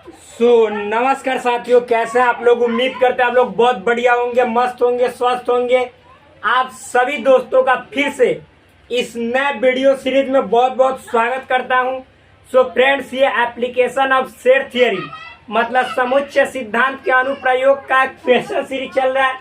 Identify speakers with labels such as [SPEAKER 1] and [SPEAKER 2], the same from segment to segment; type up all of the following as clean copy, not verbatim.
[SPEAKER 1] नमस्कार साथियों, कैसे हैं आप लोग। उम्मीद करते हैं आप लोग बहुत बढ़िया होंगे, मस्त होंगे, स्वस्थ होंगे। आप सभी दोस्तों का फिर से इस नए वीडियो सीरीज में बहुत बहुत स्वागत करता हूं। फ्रेंड्स, ये एप्लीकेशन ऑफ सेट थियरी मतलब समुच्चय सिद्धांत के अनुप्रयोग का क्वेश्चन सीरीज चल रहा है,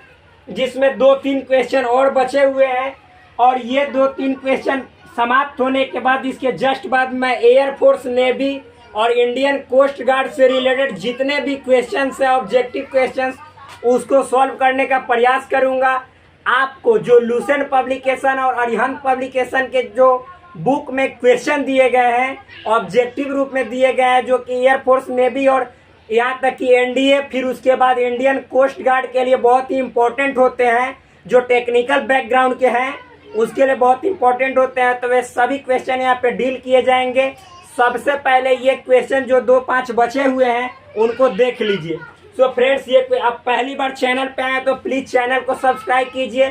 [SPEAKER 1] जिसमें 2-3 क्वेश्चन और बचे हुए हैं। और ये 2-3 क्वेश्चन समाप्त होने के बाद इसके जस्ट बाद मैं एयरफोर्स, नेवी और इंडियन कोस्ट गार्ड से रिलेटेड जितने भी क्वेश्चंस है, ऑब्जेक्टिव क्वेश्चंस, उसको सॉल्व करने का प्रयास करूंगा। आपको जो लूसेंट पब्लिकेशन और अरिहंत पब्लिकेशन के जो बुक में क्वेश्चन दिए गए हैं, ऑब्जेक्टिव रूप में दिए गए हैं, जो कि एयरफोर्स, नेवी और यहाँ तक कि एनडीए, फिर उसके बाद इंडियन कोस्ट गार्ड के लिए बहुत ही इंपॉर्टेंट होते हैं, जो टेक्निकल बैकग्राउंड के हैं उसके लिए बहुत इंपॉर्टेंट होते हैं। तो वे सभी क्वेश्चन यहाँ पे डील किए जाएंगे। सबसे पहले ये क्वेश्चन जो 2-5 बचे हुए हैं उनको देख लीजिए। फ्रेंड्स, ये आप पहली बार चैनल पे आए तो प्लीज चैनल को सब्सक्राइब कीजिए।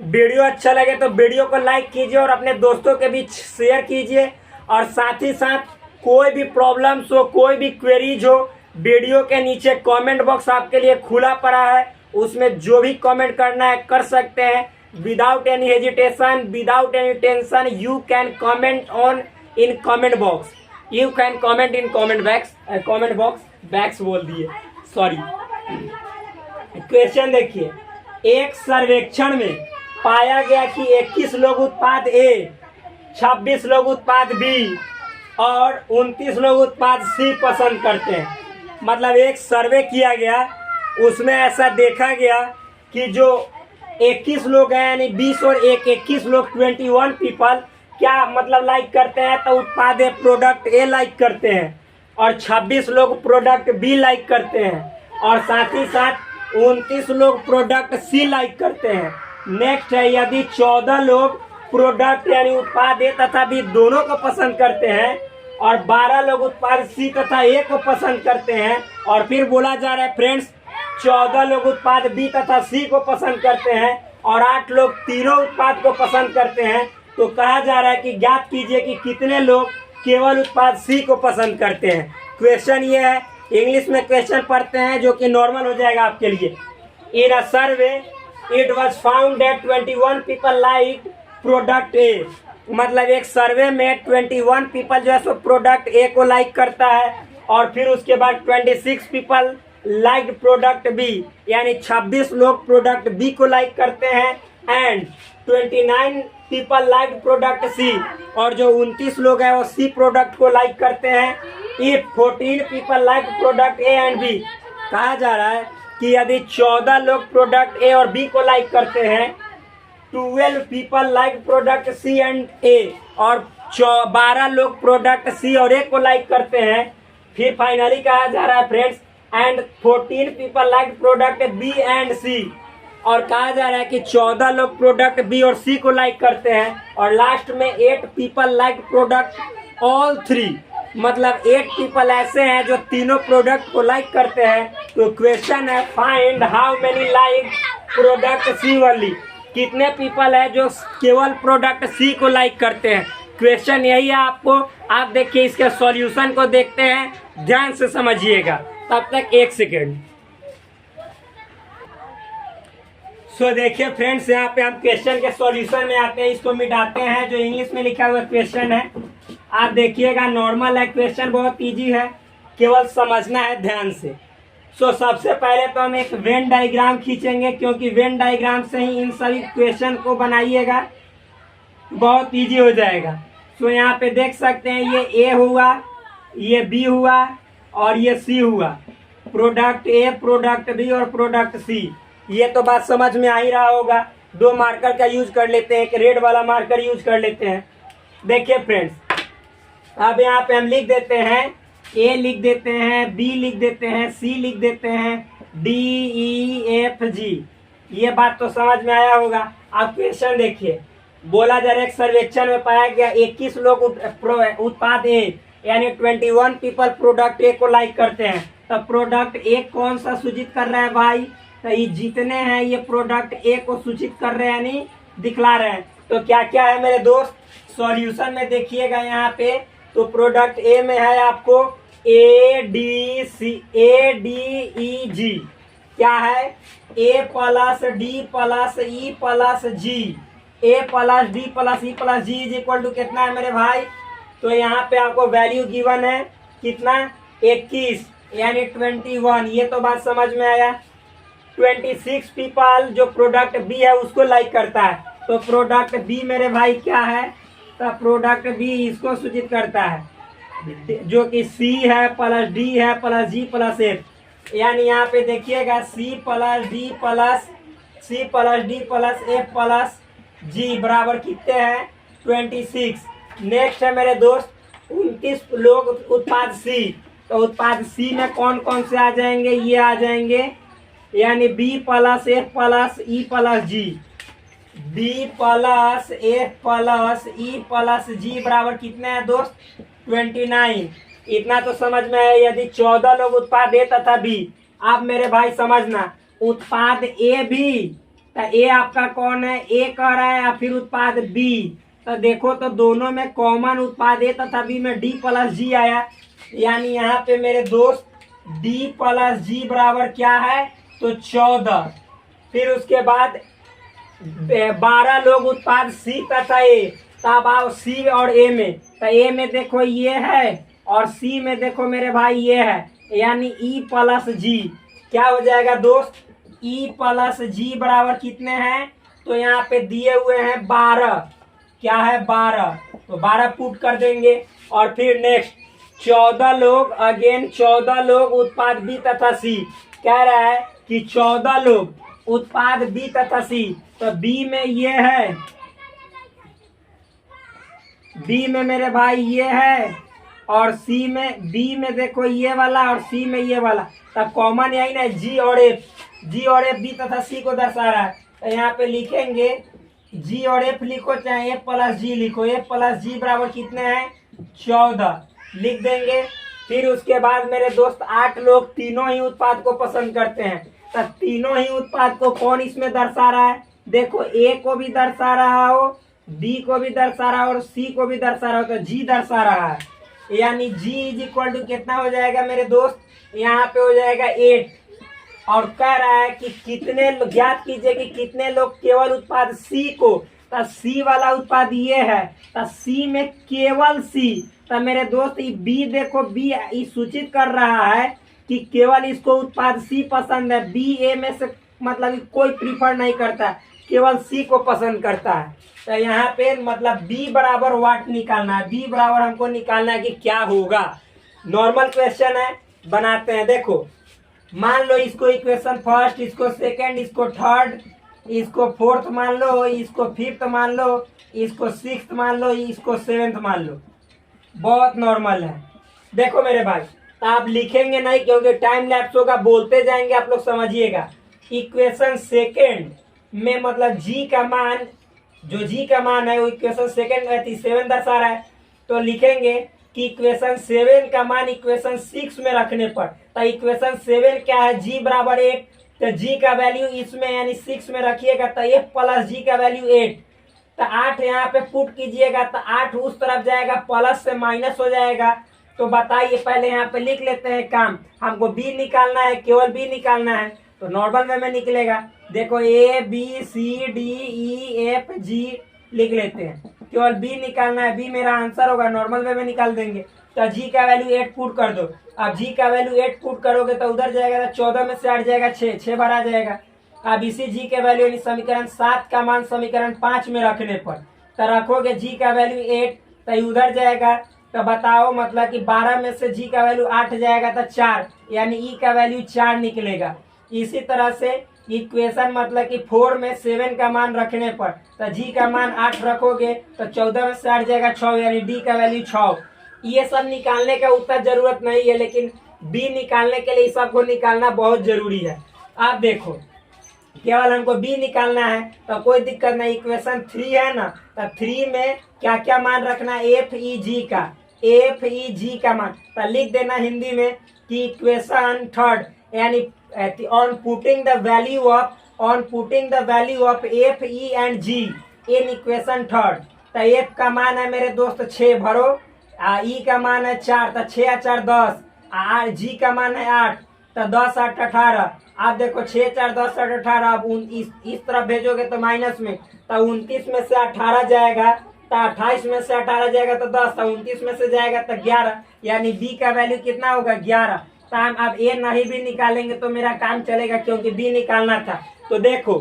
[SPEAKER 1] वीडियो अच्छा लगे तो वीडियो को लाइक कीजिए और अपने दोस्तों के बीच शेयर कीजिए। और साथ ही साथ कोई भी प्रॉब्लम्स हो, कोई भी क्वेरीज हो, वीडियो के नीचे कमेंट बॉक्स आपके लिए खुला पड़ा है, उसमें जो भी कमेंट करना है कर सकते हैं। Without any hesitation, without any tension, you can comment on in comment box. You can comment in comment box बोल दिए, सॉरी। क्वेश्चन देखिए, एक सर्वेक्षण में पाया गया कि 21 लोग उत्पाद ए, 26 लोग उत्पाद बी और 29 लोग उत्पाद सी पसंद करते हैं। मतलब एक सर्वे किया गया, उसमें ऐसा देखा गया कि जो 21 लोग हैं, यानी 20 और 21 लोग, 21 पीपल क्या मतलब लाइक करते हैं, तो उत्पाद ए, प्रोडक्ट ए लाइक करते हैं। और 26 लोग प्रोडक्ट बी लाइक करते हैं। और साथ ही साथ 29 लोग प्रोडक्ट सी लाइक करते हैं। नेक्स्ट है, यदि 14 लोग प्रोडक्ट यानी उत्पाद ए तथा बी दोनों को पसंद करते हैं और 12 लोग उत्पाद सी तथा ए को पसंद करते हैं, और फिर बोला जा रहा है फ्रेंड्स 14 लोग उत्पाद बी तथा सी को पसंद करते हैं और 8 लोग तीनों उत्पाद को पसंद करते हैं, तो कहा जा रहा है कि ज्ञात कीजिए कि कितने लोग केवल उत्पाद सी को पसंद करते हैं। क्वेश्चन ये है, इंग्लिश में क्वेश्चन पढ़ते हैं जो कि नॉर्मल हो जाएगा आपके लिए। In a survey it was found that 21 people like product A. मतलब एक सर्वे में 21 पीपल जो है सो प्रोडक्ट ए को लाइक करता है, और फिर उसके बाद 26 पीपल लाइक प्रोडक्ट बी, यानी 26 लोग प्रोडक्ट बी को लाइक करते हैं, and 29 people like product C, और जो 29 लोग हैं वो सी प्रोडक्ट को लाइक करते हैं। If 14 people like product A and B, कहा जा रहा है कि यदि 14 लोग प्रोडक्ट ए और बी को लाइक करते हैं, 12 people like product C and A, और 12 लोग प्रोडक्ट सी और ए को लाइक करते हैं। फिर फाइनली कहा जा रहा है friends, and 14 people like product B and C, और कहा जा रहा है कि 14 लोग प्रोडक्ट बी और सी को लाइक करते हैं। और लास्ट में 8 पीपल लाइक प्रोडक्ट ऑल 3, मतलब 8 पीपल ऐसे हैं जो तीनों प्रोडक्ट को लाइक करते हैं। तो क्वेश्चन है, find how many like product C only. कितने पीपल है जो केवल प्रोडक्ट सी को लाइक करते हैं। क्वेश्चन यही है आपको। आप देखिए, इसके सॉल्यूशन को देखते हैं, ध्यान से समझिएगा। तब तक 1 सेकेंड। देखिए फ्रेंड्स, यहाँ पे हम क्वेश्चन के सॉल्यूशन में आते हैं। इसको मिटाते हैं, जो इंग्लिश में लिखा हुआ क्वेश्चन है आप देखिएगा, नॉर्मल है, क्वेश्चन बहुत इजी है, केवल समझना है ध्यान से। सबसे पहले तो हम एक वेन डायग्राम खींचेंगे, क्योंकि वेन डायग्राम से ही इन सभी क्वेश्चन को बनाइएगा, बहुत इजी हो जाएगा। यहाँ पे देख सकते हैं, ये ए हुआ, ये बी हुआ और ये सी हुआ। प्रोडक्ट ए, प्रोडक्ट बी और प्रोडक्ट सी। ये तो बात समझ में आ ही रहा होगा। 2 मार्कर का यूज कर लेते हैं, एक रेड वाला मार्कर यूज कर लेते हैं। देखिए फ्रेंड्स, अब यहाँ पे हम लिख देते हैं, ए लिख देते हैं, बी लिख देते हैं, सी लिख देते हैं, डी ई एफ जी। ये बात तो समझ में आया होगा। अब क्वेश्चन देखिए, बोला जा रहा है एक सर्वेक्षण में पाया गया 21 लोग उत्पाद ए, यानी 21 पीपल प्रोडक्ट ए को लाइक करते हैं। तो प्रोडक्ट ए कौन सा सूचित कर रहा है भाई, तो ये जितने हैं ये प्रोडक्ट ए को सूचित कर रहे हैं, यानी दिखला रहे हैं। तो क्या क्या है मेरे दोस्त, सॉल्यूशन में देखिएगा यहाँ पे। तो प्रोडक्ट ए में है आपको ADEG क्या है? A plus D plus E plus G, A plus D plus E plus G is equal to कितना है मेरे भाई? तो यहाँ पे आपको वैल्यू गिवन है कितना? 21 यानी 21। ये तो बात समझ में आया। 26 पीपल जो प्रोडक्ट बी है उसको लाइक करता है, तो प्रोडक्ट बी मेरे भाई क्या है? तो प्रोडक्ट बी इसको सूचित करता है जो कि सी है प्लस डी है प्लस जी प्लस एफ। यानी यहाँ पे देखिएगा C plus D plus F plus G बराबर कितने हैं? 26। नेक्स्ट है मेरे दोस्त 29 लोग उत्पाद सी। तो उत्पाद सी में कौन कौन से आ जाएंगे? ये आ जाएंगे, यानी B plus F plus E plus G, B plus F plus E plus G बराबर कितने हैं दोस्त? 29। इतना तो समझ में है। यदि 14 लोग उत्पाद ए तथा बी, आप मेरे भाई समझना उत्पाद ए भी, तो ए आपका कौन है? ए कह रहा है, या फिर उत्पाद बी? तो देखो तो दोनों में कॉमन उत्पाद ए तथा बी में डी प्लस जी आया, यानी यहाँ पे मेरे दोस्त डी प्लस जी बराबर क्या है? तो 14। फिर उसके बाद 12 लोग उत्पाद सी तथा ए, तब आओ सी और ए में। तो ए में देखो ये है और सी में देखो मेरे भाई ये है, यानी ई प्लस जी क्या हो जाएगा दोस्त? ई प्लस जी बराबर कितने हैं? तो यहाँ पे दिए हुए हैं 12। क्या है? 12। तो 12 पुट कर देंगे। और फिर नेक्स्ट 14 लोग, अगेन 14 लोग उत्पाद बी तथा सी। कह रहा है कि 14 लोग उत्पाद बी तथा सी। तो बी में ये है, बी में मेरे भाई ये है, और सी में, बी में देखो ये वाला और सी में ये वाला। तब कॉमन यही ना, जी और एफ। जी और एफ बी तथा सी को दर्शा रहा है। तो यहाँ पे लिखेंगे जी और एफ लिखो, चाहे एफ प्लस जी लिखो। एफ प्लस जी बराबर कितने हैं? 14 लिख देंगे। फिर उसके बाद मेरे दोस्त 8 लोग तीनों ही उत्पाद को पसंद करते हैं। तो तीनों ही उत्पाद को कौन इसमें दर्शा रहा है? देखो ए को भी दर्शा रहा हो, बी को भी दर्शा रहा हो और सी को भी दर्शा रहा हो, तो जी दर्शा रहा है। यानी जी इज इक्वल टू कितना हो जाएगा मेरे दोस्त? यहाँ पे हो जाएगा 8। और कह रहा है कि कितने, ज्ञात कीजिए कि कितने लोग केवल उत्पाद सी को, तो सी वाला उत्पाद ये है, तो सी में केवल सी। तो मेरे दोस्त ये बी देखो, बी सूचित कर रहा है कि केवल इसको उत्पाद सी पसंद है। बी ए में से मतलब कोई प्रीफर नहीं करता, केवल सी को पसंद करता है। तो यहाँ पे मतलब बी बराबर वाट निकालना है। बी बराबर हमको निकालना है कि क्या होगा। नॉर्मल क्वेश्चन है, बनाते हैं। देखो मान लो इसको इक्वेशन फर्स्ट, इसको सेकंड, इसको थर्ड, इसको फोर्थ मान लो, इसको फिफ्थ मान लो, इसको सिक्स्थ मान लो, इसको सेवेंथ मान लो। बहुत नॉर्मल है। देखो मेरे भाई, आप लिखेंगे नहीं क्योंकि टाइम लैप्स होगा, बोलते जाएंगे, आप लोग समझिएगा। इक्वेशन सेकंड में मतलब जी का मान, जो जी का मान है वो इक्वेशन सेकंड में 7 दर्शा रहा है। तो लिखेंगे कि इक्वेशन 7 का मान इक्वेशन 6 में रखने पर, तो इक्वेशन 7 क्या है? जी बराबर 8। तो जी का वैल्यू इसमें यानी 6 में रखिएगा, तो एफ प्लस जी का वैल्यू 8। तो 8 यहाँ पे पुट कीजिएगा, तो 8 उस तरफ जाएगा, प्लस से माइनस हो जाएगा। तो बताइए, पहले यहाँ पे लिख लेते हैं काम। हमको बी निकालना है, केवल बी निकालना है, तो नॉर्मल वे में निकलेगा। देखो A B C D E F G लिख लेते हैं, केवल बी निकालना है। बी मेरा आंसर होगा, नॉर्मल वे में निकाल देंगे। तो जी का वैल्यू 8 पुट कर दो। अब जी का वैल्यू 8 पुट करोगे तो उधर जाएगा, तो 14 में से 8 जाएगा 6 बार आ जाएगा। अब इसी जी के वैल्यू यानी समीकरण 7 का मान समीकरण 5 में रखने पर, तो रखोगे जी का वैल्यू 8, तो उधर जाएगा। तो बताओ मतलब कि 12 में से जी का वैल्यू 8 जाएगा, तो 4, यानी ई का वैल्यू 4 निकलेगा। इसी तरह से इक्वेशन मतलब कि 4 में 7 का मान रखने पर, तो जी का मान 8 रखोगे तो 14 में से 8 जाएगा 6, यानी डी का वैल्यू 6। ये सब निकालने का उतना जरूरत नहीं है, लेकिन बी निकालने के लिए सबको निकालना बहुत जरूरी है। आप देखो, केवल हमको बी निकालना है तो कोई दिक्कत नहीं। इक्वेशन 3 है ना, तो 3 में क्या क्या मान रखना है? एफ ई जी का मान, तो लिख देना हिंदी में कि इक्वेशन थर्ड, यानी on putting the value of f e and g in equation third। तो f का मान है मेरे दोस्त 6 भरो, ई का मान है 4, तो 6 या 4 10, आर जी का मान है 8, तो 10 8 18। आप देखो 6 4 10 8 18। अब इस तरफ भेजोगे तो माइनस में, तो 29 में से 18 जाएगा, तो 28 में से 18 जाएगा तो 10, तो 29 में से जाएगा तो 11, यानी बी का वैल्यू कितना होगा 11। तो हम अब ए नहीं भी निकालेंगे तो मेरा काम चलेगा, क्योंकि बी निकालना था। तो देखो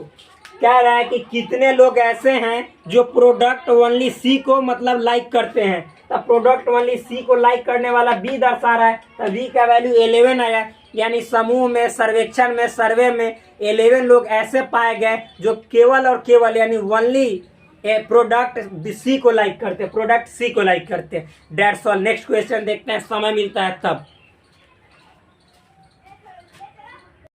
[SPEAKER 1] कह रहा है कि कितने लोग ऐसे हैं जो प्रोडक्ट ओनली सी को मतलब लाइक करते हैं। तो प्रोडक्ट ओनली सी को लाइक करने वाला बी दर्शा रहा है, तो बी का वैल्यू 11 आया। यानी समूह में, सर्वेक्षण में, सर्वे में 11 लोग ऐसे पाए गए जो केवल और केवल यानी ओनली प्रोडक्ट सी को लाइक करते, प्रोडक्ट सी को लाइक करते। That's all. नेक्स्ट क्वेश्चन देखते हैं, समय मिलता है तब।